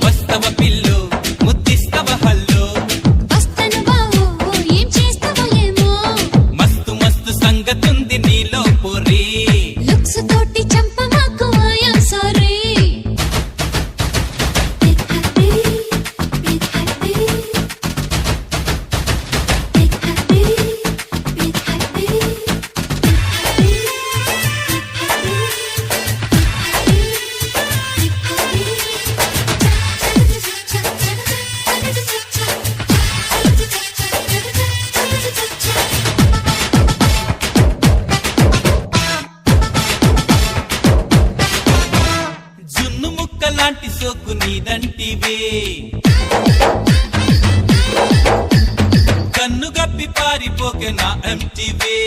వస్తవ పిల్లు ముద్దిస్తవ హల్లు వస్తను బావో ఏం చేస్తావో ఏమో మస్తు మస్తు సంగతుంది నీలో పొరి లుక్స్ తోటి చంప మాకు ఐయామ్ సారీ జున్ను ముక్క లాంటి సోకు నీదంటివే కన్ను గప్పి పారిపోకే నా ఎంటివే